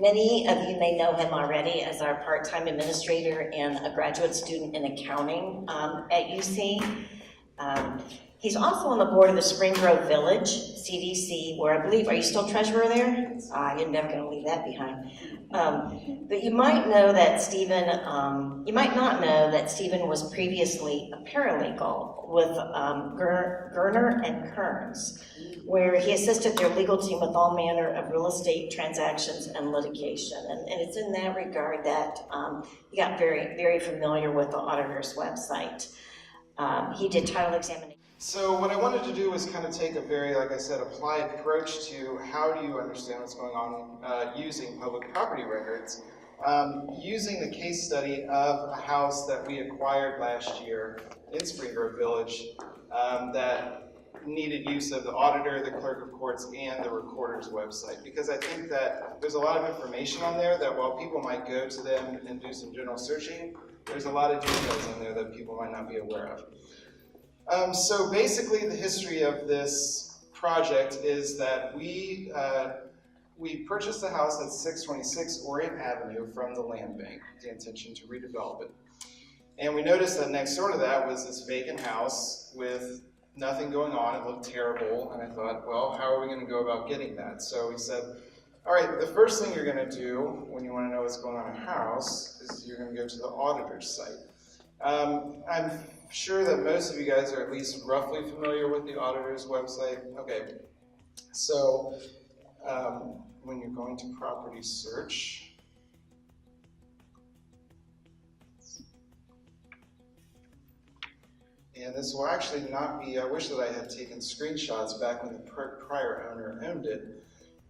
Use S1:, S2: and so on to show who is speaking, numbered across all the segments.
S1: Many of you may know him already as our part-time administrator and a graduate student in accounting at UC. He's also on the board of the Spring Grove Village, CDC, where I believe, are you still treasurer there? You're never going to leave that behind. But you might know that Stephen, you might not know that Stephen was previously a paralegal with Gerner and Kearns, where he assisted their legal team with all manner of real estate transactions and litigation. And it's in that regard that he got very, very familiar with the auditor's website. He did title examination.
S2: So what I wanted to do was kind of take a very, like I said, applied approach to how do you understand what's going on using public property records. Using the case study of a house that we acquired last year in Spring Grove Village that needed use of the auditor, the clerk of courts, and the recorder's website. Because I think that there's a lot of information on there that while people might go to them and do some general searching, there's a lot of details in there that people might not be aware of. So basically the history of this project is that we purchased a house at 626 Orient Avenue from the land bank with the intention to redevelop it. And we noticed that next door to that was this vacant house with nothing going on. It looked terrible. And I thought, well, how are we going to go about getting that? So we said, all right, the first thing you're going to do when you want to know what's going on in a house is you're going to go to the auditor's site. I'm sure that most of you guys are at least roughly familiar with the auditor's website. Okay, so when you're going to property search, and this will actually not be, I wish that I had taken screenshots back when the prior owner owned it.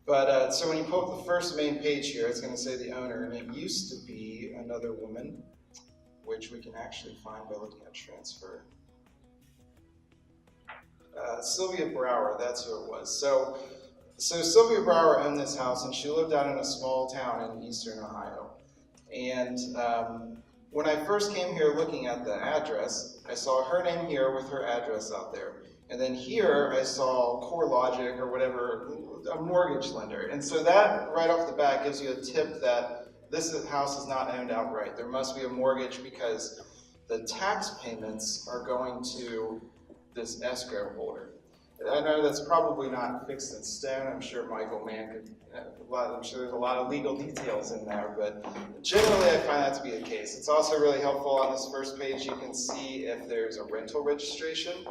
S2: But so when you pull up the first main page here, it's going to say the owner, and it used to be another woman, which we can actually find by looking at transfer. Sylvia Brower, that's who it was. So Sylvia Brower owned this house, and she lived out in a small town in eastern Ohio. And when I first came here looking at the address, I saw her name here with her address out there. And then here I saw CoreLogic or whatever, a mortgage lender. And so that right off the bat gives you a tip that this house is not owned outright. There must be a mortgage because the tax payments are going to this escrow holder. I know that's probably not fixed in stone. I'm sure Michael Mann could, I'm sure there's a lot of legal details in there, but generally I find that to be the case. It's also really helpful on this first page. You can see if there's a rental registration.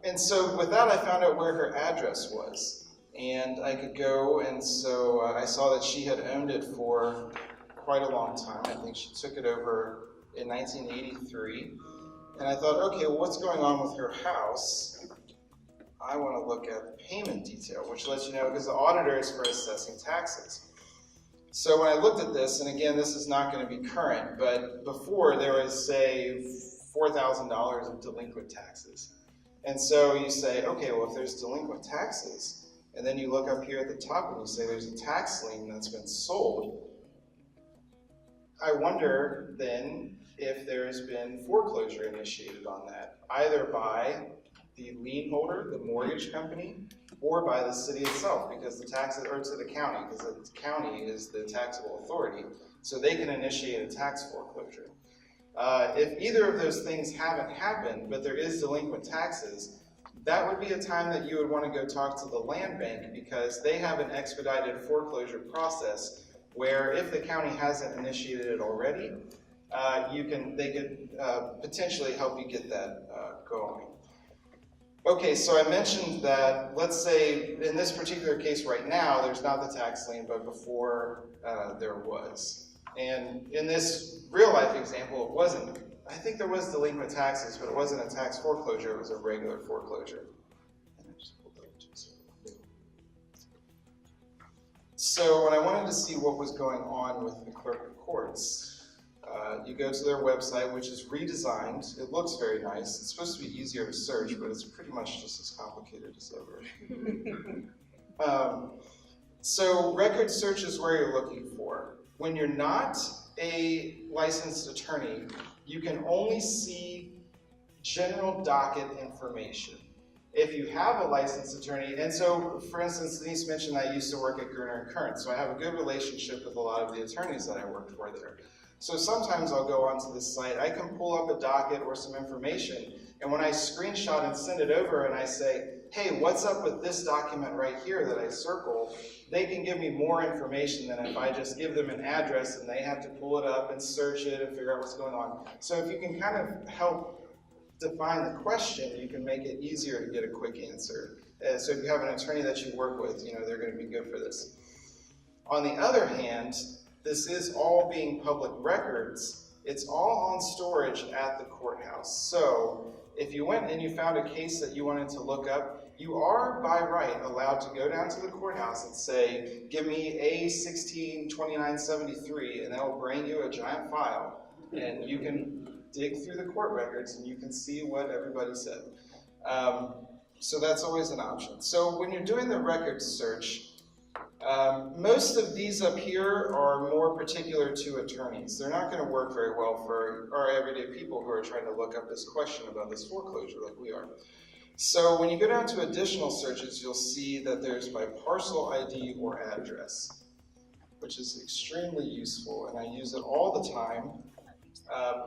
S2: And so with that, I found out where her address was. And I could go, and so I saw that she had owned it for quite a long time. I think she took it over in 1983. And I thought, okay, well, what's going on with her house? I want to look at the payment detail, which lets you know, because the auditor is for assessing taxes. So when I looked at this, and again, this is not going to be current, but before there was, say, $4,000 of delinquent taxes. And so you say, okay, well, if there's delinquent taxes, and then you look up here at the top and you say there's a tax lien that's been sold, I wonder then if there's been foreclosure initiated on that, either by the lien holder, the mortgage company, or by the city itself, because the taxes, or to the county, because the county is the taxable authority, so they can initiate a tax foreclosure. If either of those things haven't happened, but there is delinquent taxes, that would be a time that you would want to go talk to the land bank, because they have an expedited foreclosure process where if the county hasn't initiated it already, they could potentially help you get that going. Okay, so I mentioned that, let's say in this particular case right now, there's not the tax lien, but before there was. And in this real life example, it wasn't. I think there was delinquent taxes, but it wasn't a tax foreclosure, it was a regular foreclosure. So when I wanted to see what was going on with the clerk of courts, you go to their website, which is redesigned. It looks very nice. It's supposed to be easier to search, but it's pretty much just as complicated as ever. So record search is where you're looking for. When you're not a licensed attorney, you can only see general docket information. If you have a licensed attorney, and so, for instance, Denise mentioned I used to work at Gurner and Kern, so I have a good relationship with a lot of the attorneys that I worked for there. So sometimes I'll go onto the site, I can pull up a docket or some information, and when I screenshot and send it over and I say, hey, what's up with this document right here that I circled, they can give me more information than if I just give them an address and they have to pull it up and search it and figure out what's going on. So if you can kind of help define the question, you can make it easier to get a quick answer. So if you have an attorney that you work with, they're going to be good for this. On the other hand, this is all being public records. It's all on storage at the courthouse. So if you went and you found a case that you wanted to look up, you are by right allowed to go down to the courthouse and say, give me A162973, and that'll bring you a giant file, and you can dig through the court records and you can see what everybody said. So that's always an option. So when you're doing the records search, most of these up here are more particular to attorneys. They're not going to work very well for our everyday people who are trying to look up this question about this foreclosure like we are. So when you go down to additional searches, you'll see that there's by parcel ID or address, which is extremely useful, and I use it all the time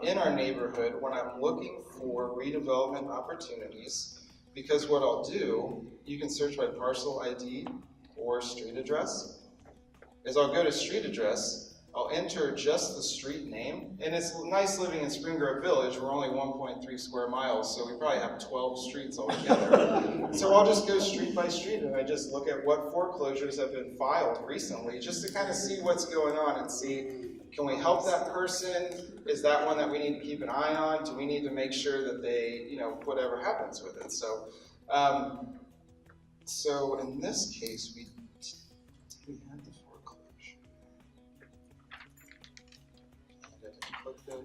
S2: in our neighborhood when I'm looking for redevelopment opportunities, because what I'll do, you can search by parcel ID or street address, is I'll go to street address, I'll enter just the street name, and it's nice living in Spring Grove Village. We're only 1.3 square miles, so we probably have 12 streets altogether. So I'll just go street by street and I just look at what foreclosures have been filed recently, just to kind of see what's going on and see, can we help that person? Is that one that we need to keep an eye on? Do we need to make sure that they, whatever happens with it? So, so in this case, we had the foreclosure. And I can click that.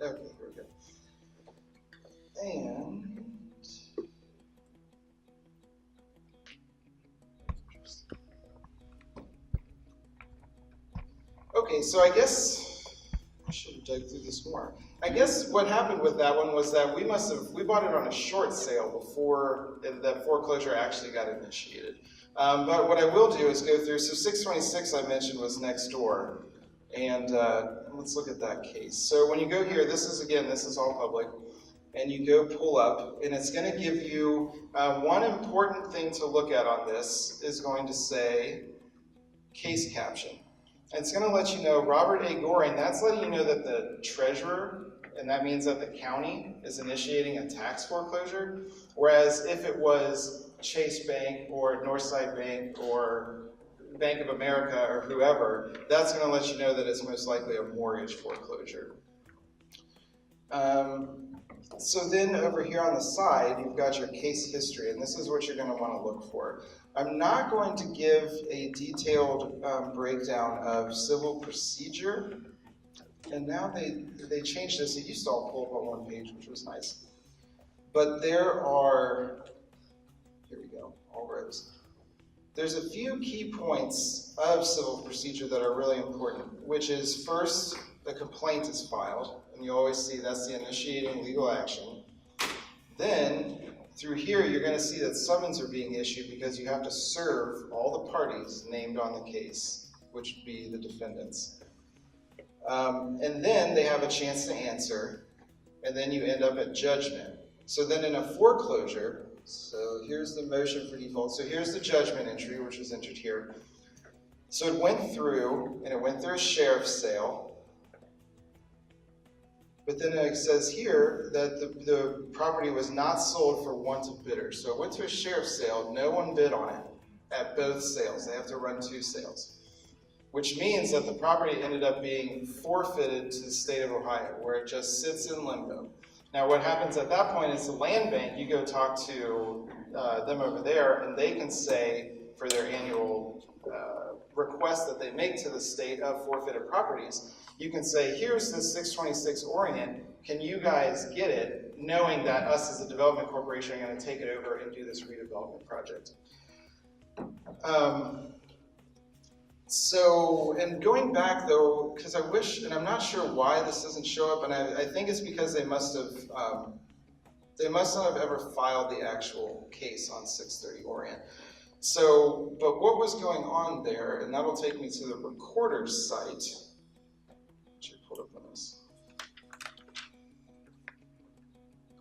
S2: Okay, here we go. And okay, so I guess I should have dug through this more. I guess what happened with that one was that we bought it on a short sale before that foreclosure actually got initiated. But what I will do is go through, so 626 I mentioned was next door, and let's look at that case. So when you go here, this is all public, and you go pull up, and it's going to give you, one important thing to look at on this is going to say case caption. And it's going to let you know Robert A. Goring, that's letting you know that the treasurer, and that means that the county is initiating a tax foreclosure, whereas if it was Chase Bank or Northside Bank or Bank of America or whoever, that's going to let you know that it's most likely a mortgage foreclosure. So then over here on the side, you've got your case history, and this is what you're going to want to look for. I'm not going to give a detailed breakdown of civil procedure, and now they changed this. It used to all pull up on one page, which was nice. But there are, here we go, all rows. There's a few key points of civil procedure that are really important, which is first, the complaint is filed, and you always see that's the initiating legal action. Then, through here, you're going to see that summons are being issued because you have to serve all the parties named on the case, which would be the defendants. And then they have a chance to answer, and then you end up at judgment. So then in a foreclosure, so here's the motion for default. So here's the judgment entry, which was entered here. So it went through, and it went through a sheriff's sale. But then it says here that the property was not sold for want of bidder. So it went to a sheriff's sale, no one bid on it at both sales. They have to run 2 sales. Which means that the property ended up being forfeited to the state of Ohio, where it just sits in limbo. Now what happens at that point is the land bank, you go talk to them over there, and they can say for their annual request that they make to the state of forfeited properties, you can say, here's the 626 Orient, can you guys get it, knowing that us as a development corporation are going to take it over and do this redevelopment project. And going back though, because I wish, and I'm not sure why this doesn't show up, and I think it's because they must not have ever filed the actual case on 630 Orient. So, but what was going on there, and that'll take me to the recorder's site, which I pulled up on this.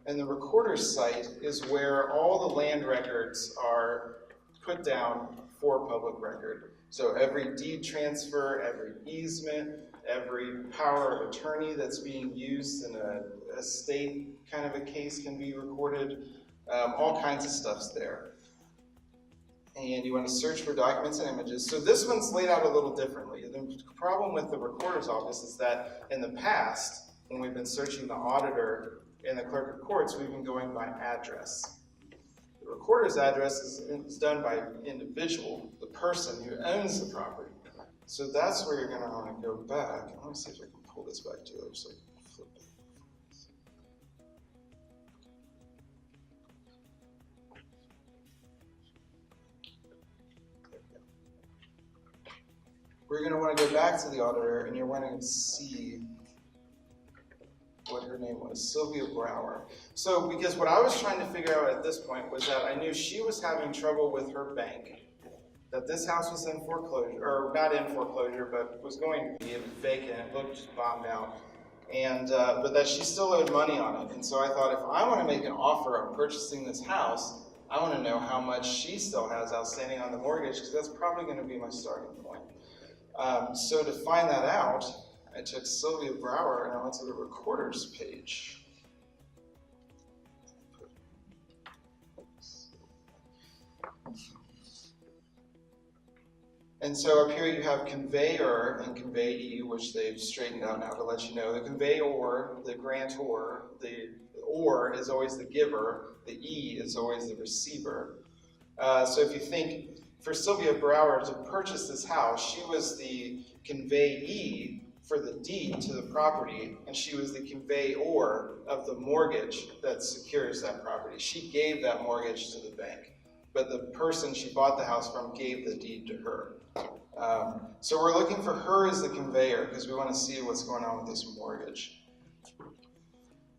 S2: And the recorder's site is where all the land records are put down for public record. So every deed transfer, every easement, every power of attorney that's being used in a state kind of a case can be recorded. All kinds of stuff's there. And you want to search for documents and images. So this one's laid out a little differently. The problem with the recorder's office is that in the past, when we've been searching the auditor and the clerk of courts, we've been going by address. The recorder's address is done by individual, the person who owns the property. So that's where you're going to want to go back. Let me see if I can pull this back to the other side. Flip it. We're going to want to go back to the auditor, and you're wanting to see what her name was, Sylvia Brower. So, because what I was trying to figure out at this point was that I knew she was having trouble with her bank, that this house was in foreclosure, or not in foreclosure, but was going to be vacant, it looked just bombed out, and but that she still owed money on it. And so I thought, if I want to make an offer on purchasing this house, I want to know how much she still has outstanding on the mortgage, because that's probably going to be my starting point. So to find that out, I took Sylvia Brower and I went to the recorder's page. And so up here you have conveyor and conveyee, which they've straightened out now to let you know. The conveyor, the grantor, the or is always the giver, the E is always the receiver. So if you think, for Sylvia Brower to purchase this house, she was the conveyee for the deed to the property, and she was the conveyor of the mortgage that secures that property. She gave that mortgage to the bank, but the person she bought the house from gave the deed to her. So we're looking for her as the conveyor because we want to see what's going on with this mortgage.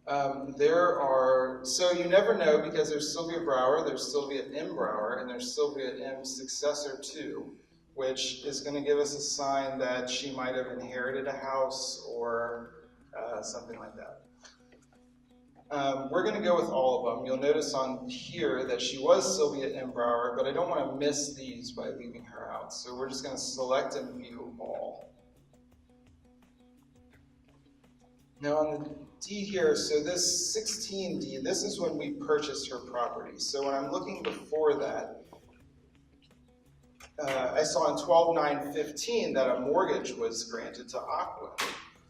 S2: So you never know, because there's Sylvia Brower, there's Sylvia M. Brower, and there's Sylvia M. Successor 2, which is going to give us a sign that she might have inherited a house or something like that. We're going to go with all of them. You'll notice on here that she was Sylvia M. Brower, but I don't want to miss these by leaving her out. So we're just going to select and view all. Now on the D here, so this 16D, this is when we purchased her property. So when I'm looking before that, I saw in 12/9/15 that a mortgage was granted to Aqua,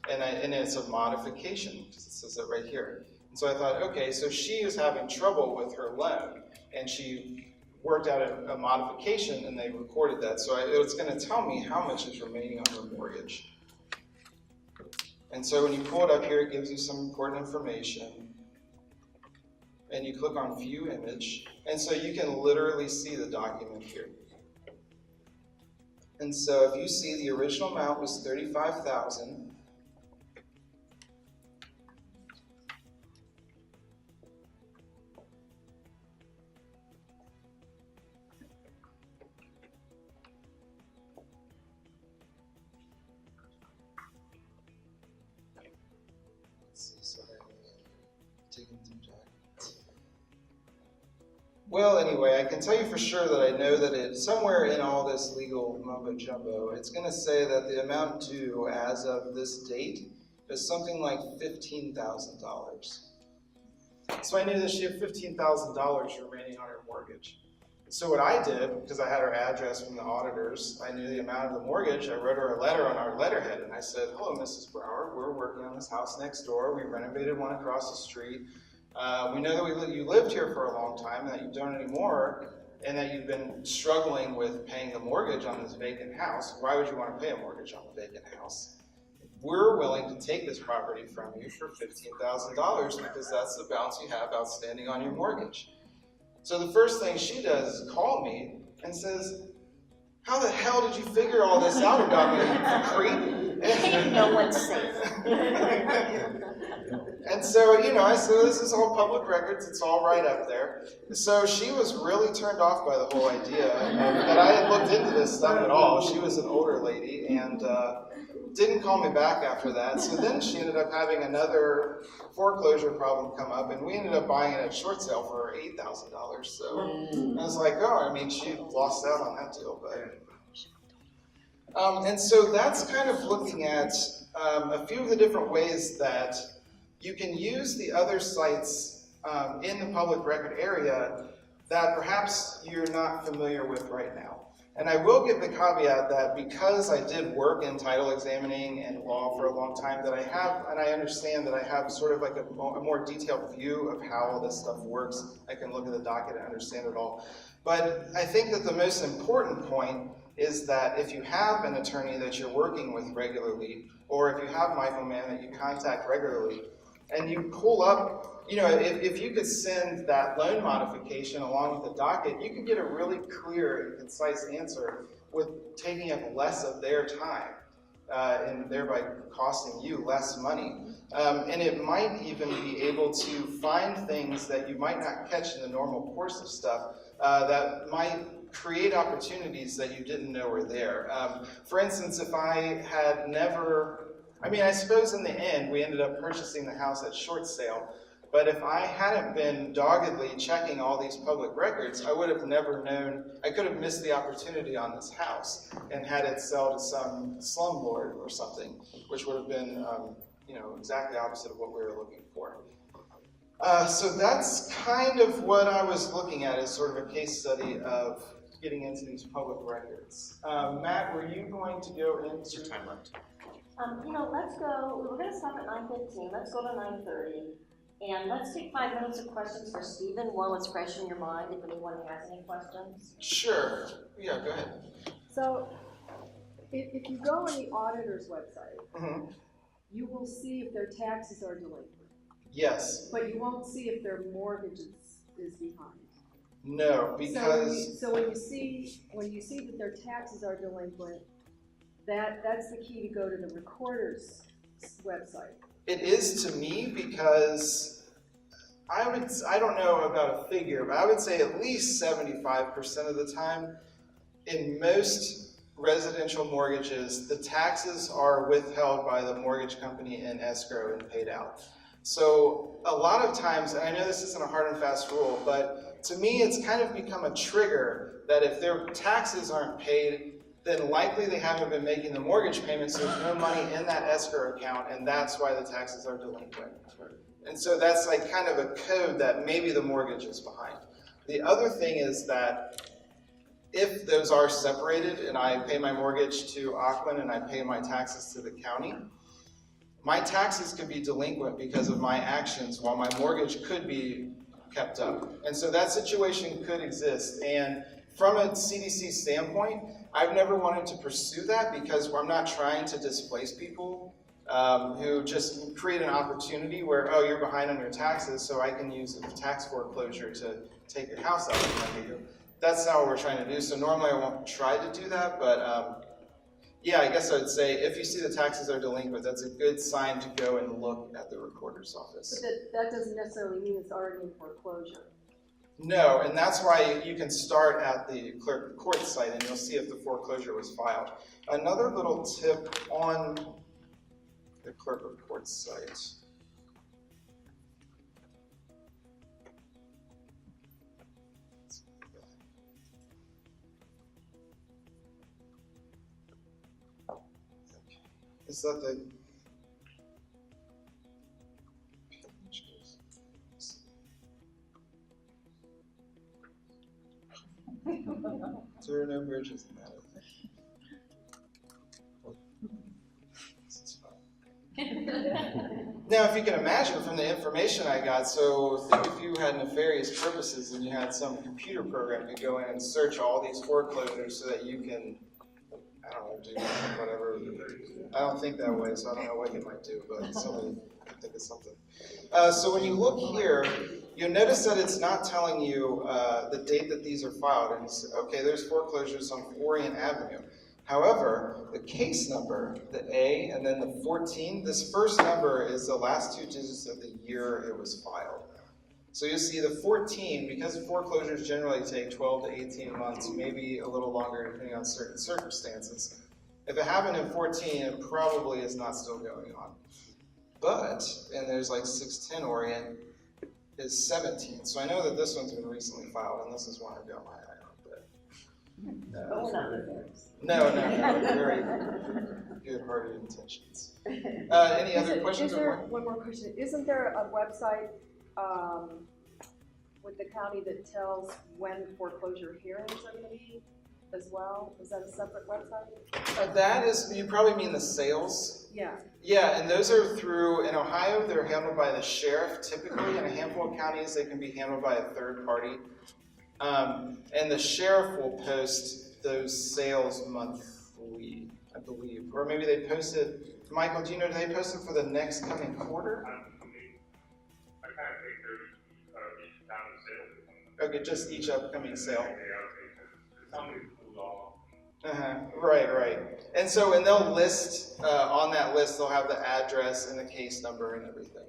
S2: and it's a modification, because it says that right here. And so I thought, okay, so she is having trouble with her loan, and she worked out a modification, and they recorded that. So it's going to tell me how much is remaining on her mortgage. And so when you pull it up here, it gives you some important information. And you click on View Image, and so you can literally see the document here. And so if you see, the original amount was $35,000. Well, anyway, I can tell you for sure that I know that it's somewhere in all this legal mumbo jumbo, it's going to say that the amount due as of this date is something like $15,000. So I knew that she had $15,000 remaining on her mortgage. So what I did, because I had her address from the auditors, I knew the amount of the mortgage, I wrote her a letter on our letterhead, and I said, hello, Mrs. Brower, we're working on this house next door. We renovated one across the street. We know that you lived here for a long time and that you don't anymore, and that you've been struggling with paying the mortgage on this vacant house, why would you want to pay a mortgage on the vacant house? We're willing to take this property from you for $15,000 because that's the balance you have outstanding on your mortgage. So the first thing she does is call me and says, how the hell did you figure all this out about me, creep?
S1: No one's safe.
S2: And so, I said, this is all public records, it's all right up there. So she was really turned off by the whole idea that I had looked into this stuff at all. She was an older lady and didn't call me back after that. So then she ended up having another foreclosure problem come up, and we ended up buying it at short sale for $8,000. So I was like, she lost out on that deal. But and so that's kind of looking at a few of the different ways that you can use the other sites in the public record area that perhaps you're not familiar with right now. And I will give the caveat that because I did work in title examining and law for a long time, that I have, and I understand that I have sort of like a more detailed view of how all this stuff works. I can look at the docket and understand it all. But I think that the most important point is that if you have an attorney that you're working with regularly, or if you have Michael Mann that you contact regularly, and you pull up, if you could send that loan modification along with the docket, you could get a really clear and concise answer with taking up less of their time and thereby costing you less money. And it might even be able to find things that you might not catch in the normal course of stuff that might create opportunities that you didn't know were there. For instance, if I had never, I suppose in the end we ended up purchasing the house at short sale, but if I hadn't been doggedly checking all these public records, I would have never known, I could have missed the opportunity on this house and had it sell to some slumlord or something, which would have been exactly opposite of what we were looking for. So that's kind of what I was looking at as sort of a case study of getting into these public records. Matt, were you going to go into...
S3: What's your time left?
S4: Let's go, we were going to stop at 9:15, let's go to 9:30, and let's take 5 minutes of questions for Stephen while it's fresh in your mind, if anyone has any questions.
S2: Sure. Yeah, go ahead.
S5: So, if you go on the auditor's website, you will see if their taxes are delinquent.
S2: Yes.
S5: But you won't see if their mortgage is behind.
S2: No, because...
S5: So when you see that their taxes are delinquent, that's the key to go to the recorder's website.
S2: It is to me because I don't know about a figure, but I would say at least 75% of the time in most residential mortgages, the taxes are withheld by the mortgage company in escrow and paid out. So a lot of times, and I know this isn't a hard and fast rule, but to me it's kind of become a trigger that if their taxes aren't paid, then likely they haven't been making the mortgage payments, so there's no money in that escrow account, and that's why the taxes are delinquent. And so that's like kind of a code that maybe the mortgage is behind. The other thing is that if those are separated and I pay my mortgage to Auckland and I pay my taxes to the county, my taxes could be delinquent because of my actions while my mortgage could be kept up. And so that situation could exist. And from a CDC standpoint, I've never wanted to pursue that because I'm not trying to displace people who just create an opportunity where, oh, you're behind on your taxes, so I can use a tax foreclosure to take your house out from under you. That's not what we're trying to do. So normally I won't try to do that, but yeah, I guess I would say if you see the taxes are delinquent, that's a good sign to go and look at the recorder's office.
S5: But that doesn't necessarily mean it's already in foreclosure.
S2: No, and that's why you can start at the clerk of court site and you'll see if the foreclosure was filed. Another little tip on the clerk of court site. Is that the there are no bridges in that. This is fine. Now, if you can imagine from the information I got, so think if you had nefarious purposes and you had some computer program to go in and search all these foreclosures so that you can, I don't know, do whatever. I don't think that way, so I don't know what you might do, but somebody could think of something. So when you look here, you'll notice that it's not telling you the date that these are filed. And it's, okay, there's foreclosures on Orient Avenue. However, the case number, the A and then the 14, this first number is the last 2 digits of the year it was filed. So you'll see the 14, because foreclosures generally take 12 to 18 months, maybe a little longer depending on certain circumstances. If it happened in 14, it probably is not still going on. But, and there's like 610 Orient is 17. So I know that this one's been recently filed, and this is one I've got my eye on. No, very good-hearted intentions. Any other questions?
S5: Is there, one more question, isn't there a website with the county that tells when foreclosure hearings are going to be as well? Is that a separate website?
S2: That is, you probably mean the sales?
S5: Yeah.
S2: Yeah, and those are through, in Ohio, they're handled by the sheriff typically. In a handful of counties, they can be handled by a third party. And the sheriff will post those sales monthly, I believe. Or maybe they post it, Michael, do you know, do they post it for the next coming quarter?
S3: I kind of think there's each time the sale.
S2: Okay, just each upcoming sale.
S3: Something too long.
S2: Right. And so, and they'll list, on that list, they'll have the address and the case number and everything.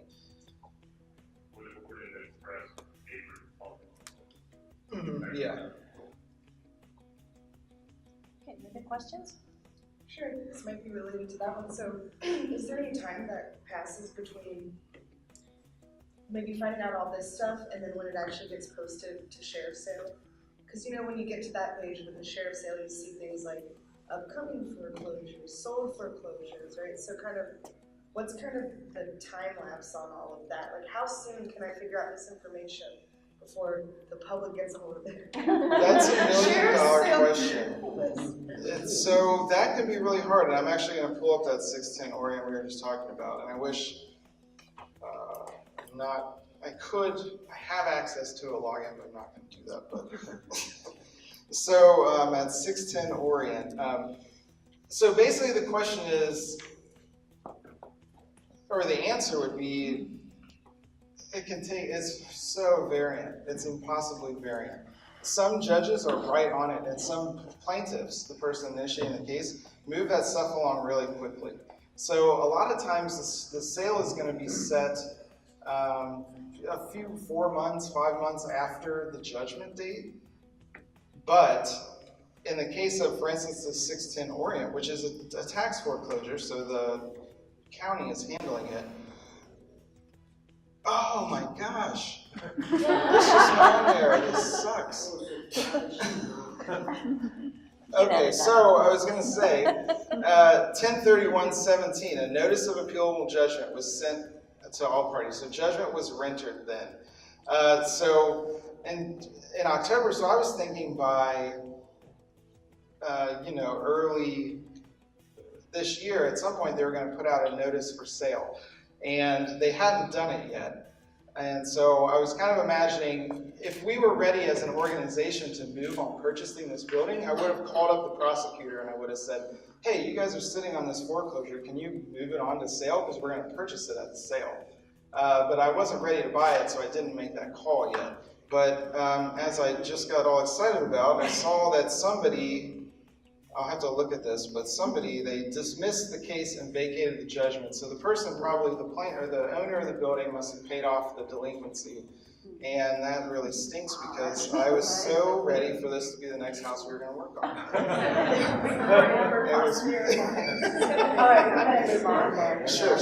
S2: Yeah.
S4: Okay, any other questions?
S6: Sure, this might be related to that one. So, is there any time that passes between maybe finding out all this stuff and then when it actually gets posted to sheriff's sale? Because you know, when you get to that page with the sheriff's sale, you see things like upcoming foreclosures, sold foreclosures, right? So kind of, what's kind of the time lapse on all of that? Like, how soon can I figure out this information before the public gets a hold of it?
S2: That's a $1 million question. So that can be really hard, and I'm actually going to pull up that 610 Orient we were just talking about, and I wish I have access to a login, but I'm not going to do that. But so at 610 Orient, so basically the question is, or the answer would be, it's so variant, it's impossibly variant. Some judges are right on it, and some plaintiffs, the person initiating the case, move that stuff along really quickly. So a lot of times the sale is going to be set a few 4 months, 5 months after the judgment date. But in the case of, for instance, the 610 Orient, which is a tax foreclosure, so the county is handling it. Oh my gosh, this just went on there, this sucks. Okay, so I was going to say, 10/31/17, a notice of appealable judgment was sent to all parties. So judgment was rendered then. So in October, so I was thinking by, early this year, at some point they were going to put out a notice for sale. And they hadn't done it yet. And so I was kind of imagining, if we were ready as an organization to move on purchasing this building, I would have called up the prosecutor and I would have said, hey, you guys are sitting on this foreclosure, can you move it on to sale? Because we're going to purchase it at the sale. But I wasn't ready to buy it, so I didn't make that call yet. But as I just got all excited about, I saw that somebody, I'll have to look at this, but they dismissed the case and vacated the judgment. So the person, probably the owner of the building, must have paid off the delinquency. And that really stinks because I was so ready for this to be the next house we were going to work on. It was,
S4: All right, we're going to move on then.
S2: Sure.